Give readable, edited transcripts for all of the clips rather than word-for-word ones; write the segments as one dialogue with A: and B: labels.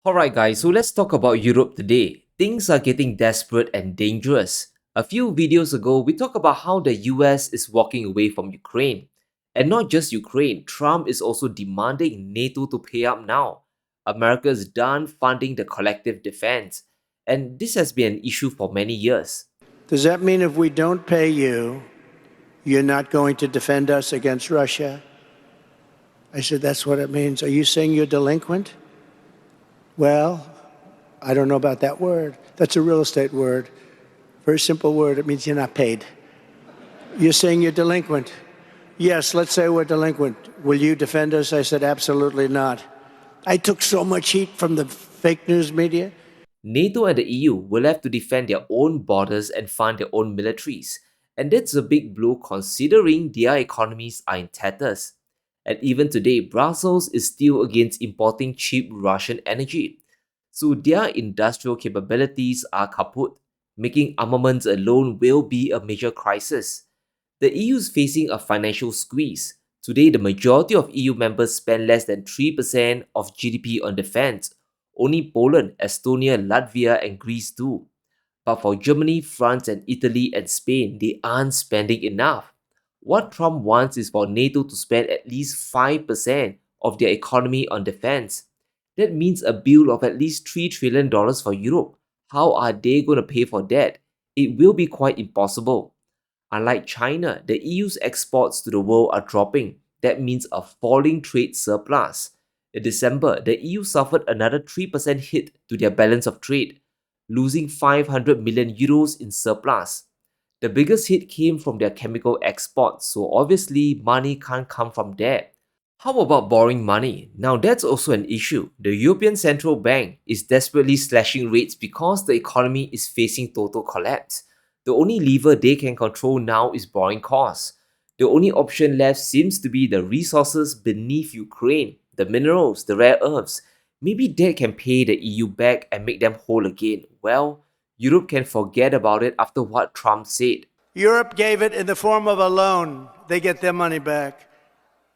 A: Alright guys, so let's talk about Europe today. Things are getting desperate and dangerous. A few videos ago, we talked about how the US is walking away from Ukraine. And not just Ukraine, Trump is also demanding NATO to pay up now. America is done funding the collective defense. And this has been an issue for many years.
B: Does that mean if we don't pay you, you're not going to defend us against Russia? I said, that's what it means. Are you saying you're delinquent? Well, I don't know about that word. That's a real estate word. Very simple word. It means you're not paid. You're saying you're delinquent. Yes, let's say we're delinquent. Will you defend us? I said, absolutely not. I took so much heat from the fake news media.
A: NATO and the EU will have to defend their own borders and fund their own militaries. And that's a big blow considering their economies are in tatters. And even today, Brussels is still against importing cheap Russian energy. So their industrial capabilities are kaput. Making armaments alone will be a major crisis. The EU is facing a financial squeeze. Today, the majority of EU members spend less than 3% of GDP on defense. Only Poland, Estonia, Latvia, and Greece do. But for Germany, France, and Italy and Spain, they aren't spending enough. What Trump wants is for NATO to spend at least 5% of their economy on defense. That means a bill of at least $3 trillion for Europe. How are they going to pay for that? It will be quite impossible. Unlike China, the EU's exports to the world are dropping. That means a falling trade surplus. In December, the EU suffered another 3% hit to their balance of trade, losing 500 million euros in surplus. The biggest hit came from their chemical exports, so obviously money can't come from there. How about borrowing money? Now that's also an issue. The European Central Bank is desperately slashing rates because the economy is facing total collapse. The only lever they can control now is borrowing costs. The only option left seems to be the resources beneath Ukraine, the minerals, the rare earths. Maybe that can pay the EU back and make them whole again. Well, Europe can forget about it after what Trump said.
B: Europe gave it in the form of a loan. They get their money back.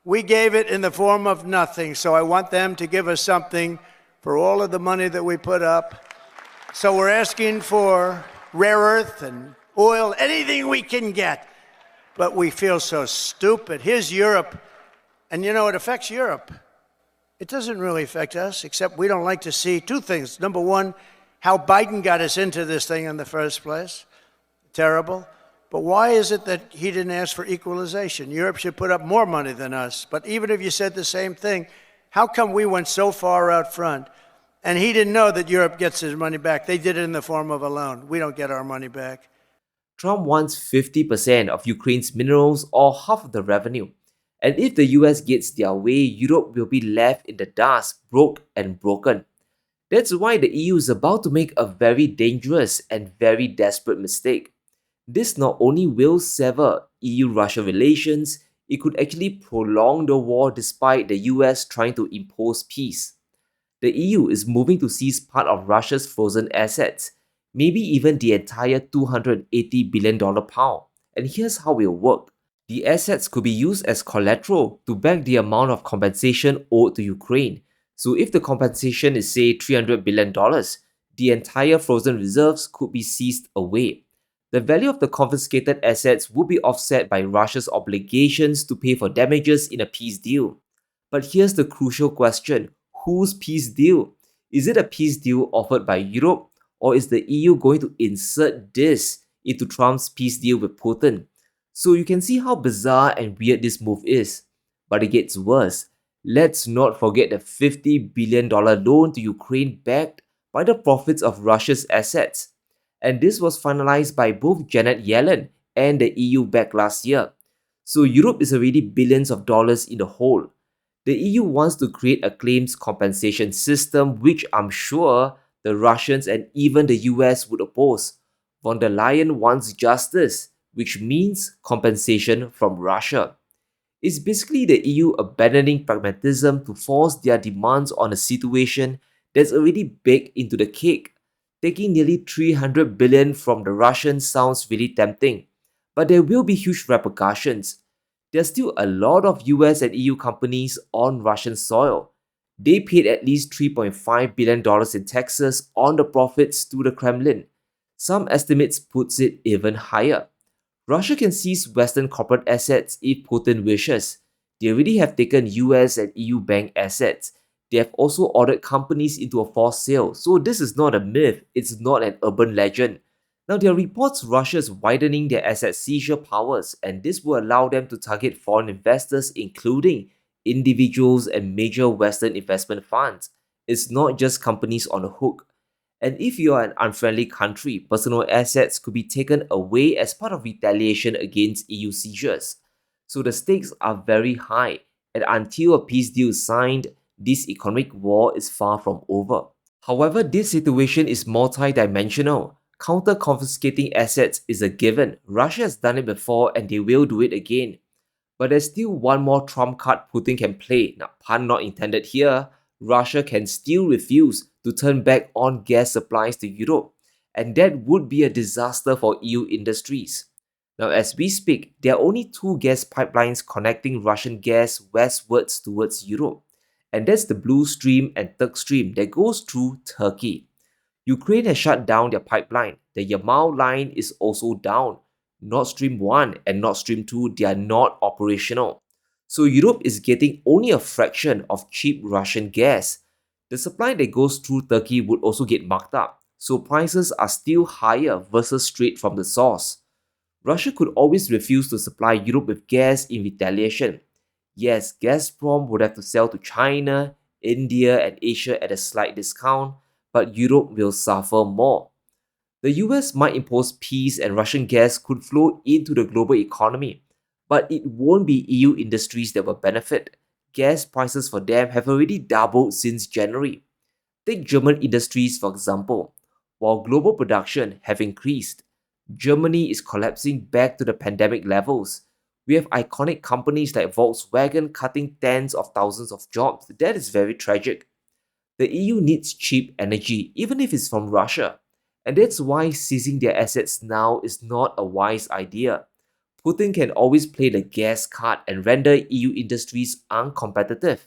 B: We gave it in the form of nothing, so I want them to give us something for all of the money that we put up. So we're asking for rare earth and oil, anything we can get. But we feel so stupid. Here's Europe, and you know, it affects Europe. It doesn't really affect us, except we don't like to see two things. Number one, how Biden got us into this thing in the first place. Terrible. But why is it that he didn't ask for equalization? Europe should put up more money than us. But even if you said the same thing, how come we went so far out front? And he didn't know that Europe gets his money back. They did it in the form of a loan. We don't get our money back.
A: Trump wants 50% of Ukraine's minerals or half of the revenue. And if the US gets their way, Europe will be left in the dust, broke and broken. That's why the EU is about to make a very dangerous and very desperate mistake. This not only will sever EU-Russia relations, it could actually prolong the war despite the US trying to impose peace. The EU is moving to seize part of Russia's frozen assets, maybe even the entire $280 billion pound. And here's how it will work. The assets could be used as collateral to back the amount of compensation owed to Ukraine. So if the compensation is say $300 billion, the entire frozen reserves could be seized away. The value of the confiscated assets would be offset by Russia's obligations to pay for damages in a peace deal. But here's the crucial question. Whose peace deal? Is it a peace deal offered by Europe, or is the EU going to insert this into Trump's peace deal with Putin? So you can see how bizarre and weird this move is. But it gets worse. Let's not forget the $50 billion loan to Ukraine backed by the profits of Russia's assets. And this was finalized by both Janet Yellen and the EU back last year. So Europe is already billions of dollars in the hole. The EU wants to create a claims compensation system which I'm sure the Russians and even the US would oppose. Von der Leyen wants justice, which means compensation from Russia. It's basically the EU abandoning pragmatism to force their demands on a situation that's already baked into the cake. Taking nearly $300 billion from the Russians sounds really tempting, but there will be huge repercussions. There's still a lot of US and EU companies on Russian soil. They paid at least $3.5 billion in taxes on the profits to the Kremlin. Some estimates puts it even higher. Russia can seize Western corporate assets if Putin wishes. They already have taken US and EU bank assets. They have also ordered companies into a forced sale. So this is not a myth, it's not an urban legend. Now there are reports Russia is widening their asset seizure powers, and this will allow them to target foreign investors, including individuals and major Western investment funds. It's not just companies on the hook. And if you are an unfriendly country, personal assets could be taken away as part of retaliation against EU seizures. So the stakes are very high, and until a peace deal is signed, this economic war is far from over. However, this situation is multi-dimensional. Counter-confiscating assets is a given. Russia has done it before and they will do it again. But there's still one more trump card Putin can play. Now, pun not intended here, Russia can still refuse to turn back on gas supplies to Europe. And that would be a disaster for EU industries. Now, as we speak, there are only two gas pipelines connecting Russian gas westwards towards Europe. And that's the Blue Stream and Turk Stream that goes through Turkey. Ukraine has shut down their pipeline. The Yamal line is also down. Nord Stream 1 and Nord Stream 2, they are not operational. So Europe is getting only a fraction of cheap Russian gas. The supply that goes through Turkey would also get marked up, so prices are still higher versus straight from the source. Russia could always refuse to supply Europe with gas in retaliation. Yes, Gazprom would have to sell to China, India, and Asia at a slight discount, but Europe will suffer more. The US might impose peace and Russian gas could flow into the global economy, but it won't be EU industries that will benefit. Gas prices for them have already doubled since January. Take German industries for example. While global production have increased, Germany is collapsing back to the pandemic levels. We have iconic companies like Volkswagen cutting tens of thousands of jobs. That is very tragic. The EU needs cheap energy, even if it's from Russia. And that's why seizing their assets now is not a wise idea. Putin can always play the gas card and render EU industries uncompetitive.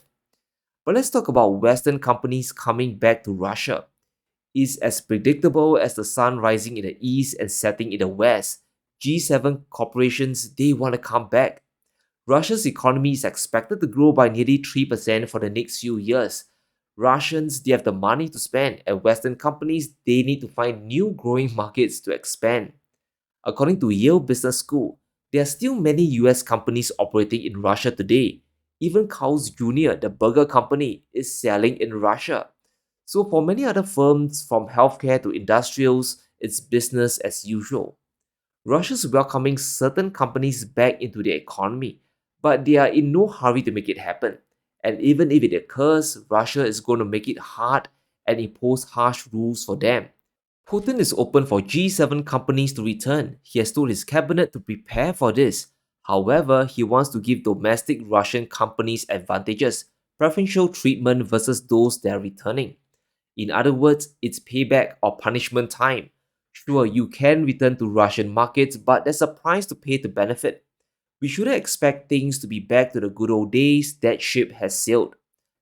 A: But let's talk about Western companies coming back to Russia. It's as predictable as the sun rising in the east and setting in the west. G7 corporations, they want to come back. Russia's economy is expected to grow by nearly 3% for the next few years. Russians, they have the money to spend, and Western companies, they need to find new growing markets to expand. According to Yale Business School, there are still many US companies operating in Russia today. Even Carl's Jr., the burger company, is selling in Russia. So for many other firms, from healthcare to industrials, it's business as usual. Russia's welcoming certain companies back into the economy, but they are in no hurry to make it happen. And even if it occurs, Russia is going to make it hard and impose harsh rules for them. Putin is open for G7 companies to return. He has told his cabinet to prepare for this. However, he wants to give domestic Russian companies advantages, preferential treatment versus those that are returning. In other words, it's payback or punishment time. Sure, you can return to Russian markets, but there's a price to pay to benefit. We shouldn't expect things to be back to the good old days. That ship has sailed.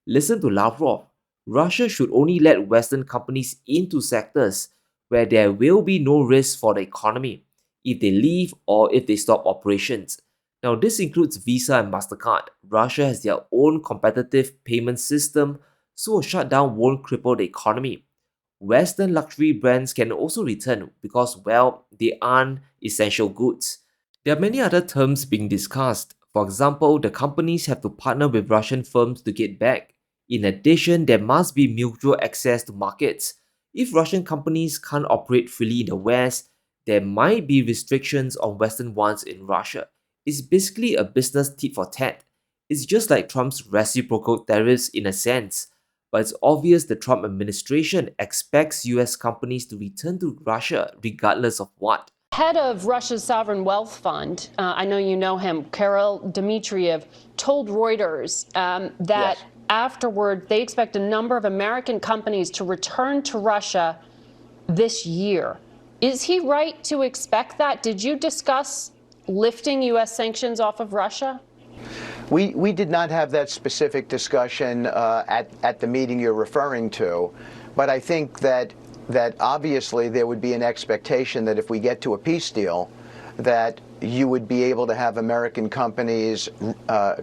A: Listen to Lavrov. Russia should only let Western companies into sectors where there will be no risk for the economy if they leave or if they stop operations. Now, this includes Visa and MasterCard. Russia has their own competitive payment system, so a shutdown won't cripple the economy. Western luxury brands can also return because, well, they aren't essential goods. There are many other terms being discussed. For example, the companies have to partner with Russian firms to get back. In addition, there must be mutual access to markets. If Russian companies can't operate freely in the West, there might be restrictions on Western ones in Russia. It's basically a business tit for tat. It's just like Trump's reciprocal tariffs in a sense. But it's obvious the Trump administration expects US companies to return to Russia regardless of what.
C: Head of Russia's sovereign wealth fund, I know you know him, Kirill Dmitriev, told Reuters that afterward they expect a number of American companies to return to Russia this year. Is he right to expect that? Did you discuss lifting U.S. sanctions off of Russia?
D: We did not have that specific discussion at the meeting you're referring to, but I think that obviously there would be an expectation that if we get to a peace deal, that you would be able to have American companies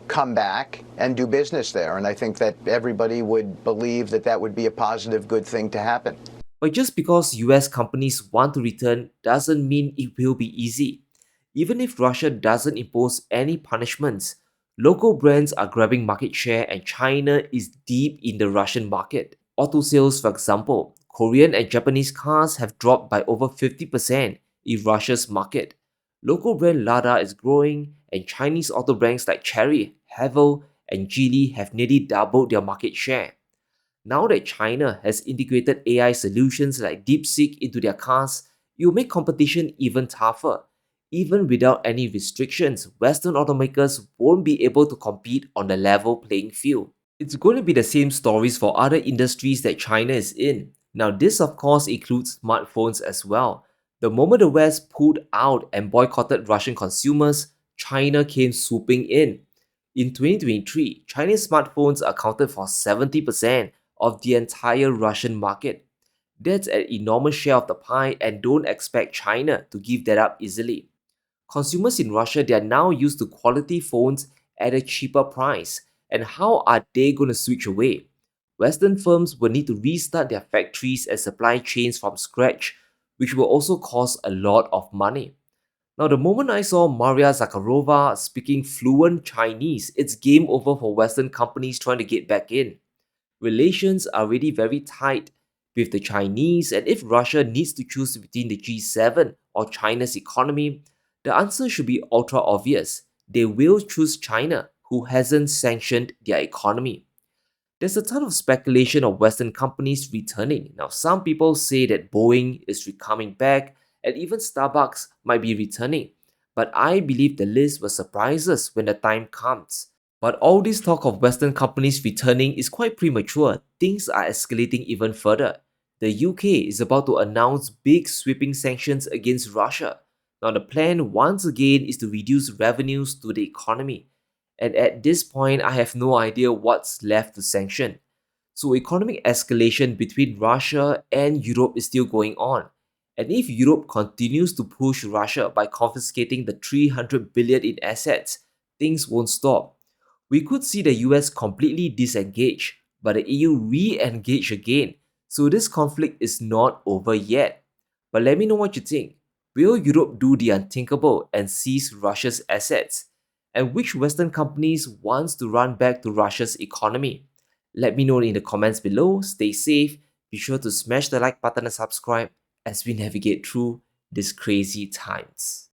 D: come back and do business there. And I think that everybody would believe that that would be a positive, good thing to happen.
A: But just because US companies want to return doesn't mean it will be easy. Even if Russia doesn't impose any punishments, local brands are grabbing market share and China is deep in the Russian market. Auto sales, for example, Korean and Japanese cars have dropped by over 50% in Russia's market. Local brand Lada is growing, and Chinese auto brands like Chery, Haval, and Geely have nearly doubled their market share. Now that China has integrated AI solutions like DeepSeek into their cars, it will make competition even tougher. Even without any restrictions, Western automakers won't be able to compete on the level playing field. It's going to be the same stories for other industries that China is in. Now, this of course includes smartphones as well. The moment the West pulled out and boycotted Russian consumers, China came swooping in. In 2023, Chinese smartphones accounted for 70% of the entire Russian market. That's an enormous share of the pie, and don't expect China to give that up easily. Consumers in Russia, they are now used to quality phones at a cheaper price. And how are they going to switch away? Western firms will need to restart their factories and supply chains from scratch, which will also cost a lot of money. Now, the moment I saw Maria Zakharova speaking fluent Chinese, it's game over for Western companies trying to get back in. Relations are already very tight with the Chinese, and if Russia needs to choose between the G7 or China's economy, the answer should be ultra obvious. They will choose China, who hasn't sanctioned their economy. There's a ton of speculation of Western companies returning. Now, some people say that Boeing is coming back, and even Starbucks might be returning. But I believe the list will surprise us when the time comes. But all this talk of Western companies returning is quite premature. Things are escalating even further. The UK is about to announce big sweeping sanctions against Russia. Now, the plan once again is to reduce revenues to the economy. And at this point, I have no idea what's left to sanction. So, economic escalation between Russia and Europe is still going on. And if Europe continues to push Russia by confiscating the 300 billion in assets, things won't stop. We could see the US completely disengage, but the EU re-engage again. So this conflict is not over yet. But let me know what you think. Will Europe do the unthinkable and seize Russia's assets? And which Western companies wants to run back to Russia's economy? Let me know in the comments below. Stay safe. Be sure to smash the like button and subscribe as we navigate through these crazy times.